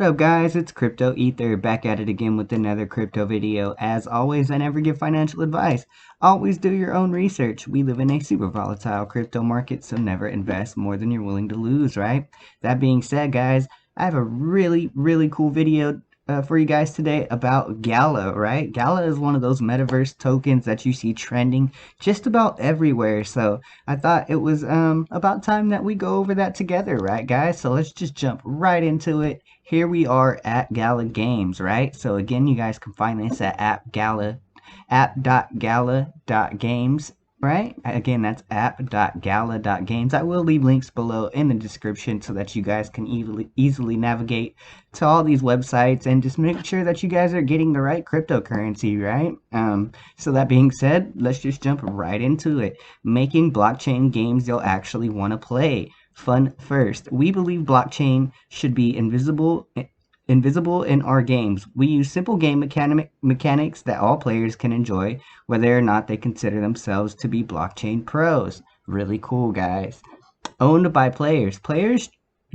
up, guys? It's Crypto Ether back at it again with another crypto video. As always, I never give financial advice. Always do your own research. We live in a super volatile crypto market, so never invest more than you're willing to lose, right? That being said, guys, I have a really cool video for you guys today about Gala, right? Gala is one of those metaverse tokens that you see trending just about everywhere. So I thought it was about time that we go over that together, right, guys? So let's just jump right into it. Here we are at Gala Games, right? So again, you guys can find this at app.gala.games, right? Again, that's app.gala.games. I will leave links below in the description so that you guys can easily navigate to all these websites and just make sure that you guys are getting the right cryptocurrency, right? So that being said, let's just jump right into it. Making blockchain games you'll actually want to play. Fun first. We believe blockchain should be invisible in our games. We use simple game mechanics that all players can enjoy, whether or not they consider themselves to be blockchain pros. Really cool, guys. Owned by players. Players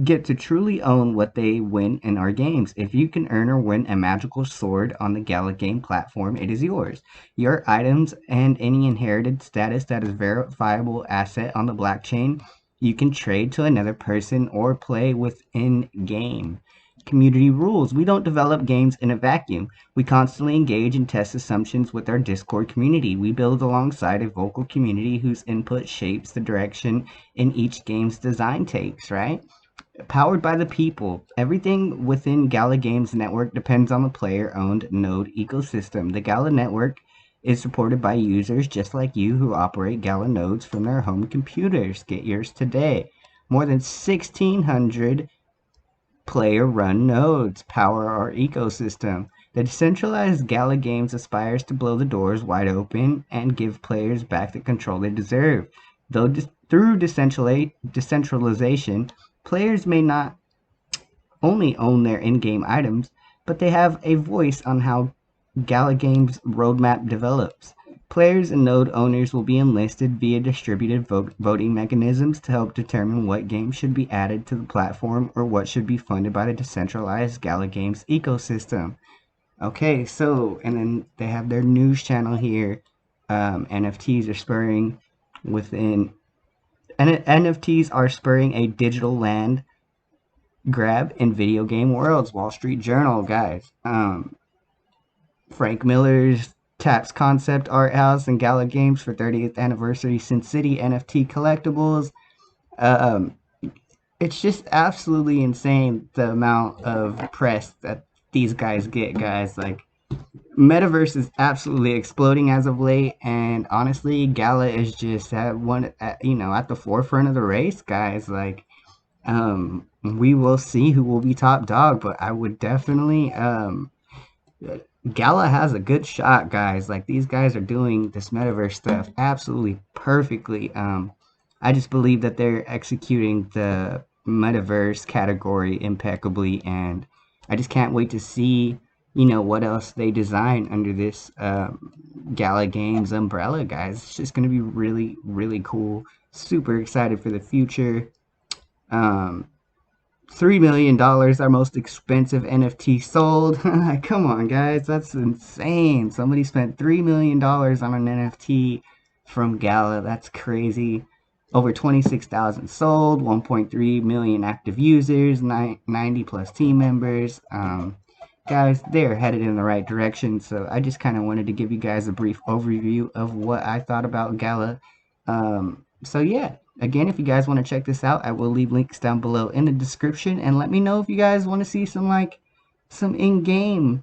get to truly own what they win in our games. If you can earn or win a magical sword on the Gala game platform, it is yours. Your items and any inherited status that is verifiable asset on the blockchain, you can trade to another person or play within game. Community rules. We don't develop games in a vacuum. We constantly engage and test assumptions with our Discord community. We build alongside a vocal community whose input shapes the direction in each game's design takes, right? Powered by the people. Everything within Gala Games Network depends on the player-owned node ecosystem. The Gala Network is supported by users just like you who operate Gala nodes from their home computers. Get yours today. More than 1,600 player-run nodes power our ecosystem. The decentralized Gala Games aspires to blow the doors wide open and give players back the control they deserve. Though through decentralization, players may not only own their in-game items, but they have a voice on how Gala Games' roadmap develops. Players and node owners will be enlisted via distributed voting mechanisms to help determine what games should be added to the platform or what should be funded by the decentralized Gala Games ecosystem. Okay, so, and then they have their news channel here. NFTs are spurring within... NFTs are spurring a digital land grab in video game worlds. Wall Street Journal, guys. Frank Miller's Taps Concept Art House and Gala Games for 30th anniversary Sin City NFT collectibles. It's just absolutely insane the amount of press that these guys get, guys. Like, Metaverse is absolutely exploding as of late, and honestly, Gala is just at the forefront of the race, guys. Like, we will see who will be top dog, but I would definitely Gala has a good shot, guys. Like, these guys are doing this metaverse stuff absolutely perfectly. I just believe that they're executing the metaverse category impeccably, and I just can't wait to see, what else they design under this Gala Games umbrella, guys. It's just going to be really cool. Super excited for the future. $3 million, our most expensive NFT sold. Come on, guys, that's insane. Somebody spent $3 million on an NFT from Gala. That's crazy. Over 26,000 sold, 1.3 million active users, 90 plus team members. Guys, they're headed in the right direction. So I just kind of wanted to give you guys a brief overview of what I thought about Gala. So yeah, again, if you guys want to check this out, I will leave links down below in the description, and let me know if you guys want to see some in-game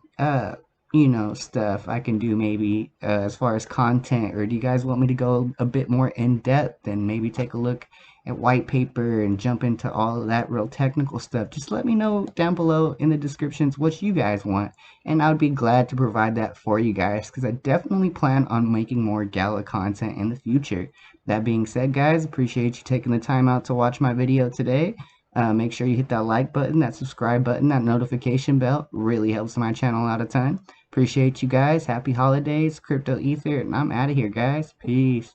stuff I can do, maybe as far as content, or do you guys want me to go a bit more in depth and maybe take a look at white paper and jump into all of that real technical stuff? Just let me know down below in the descriptions what you guys want, and I would be glad to provide that for you guys, because I definitely plan on making more Gala content in the future. That being said, guys, appreciate you taking the time out to watch my video today. Make sure you hit that like button, that subscribe button, that notification bell. Really helps my channel out a ton. Appreciate you guys. Happy holidays. Crypto Ether, and I'm out of here, guys. Peace.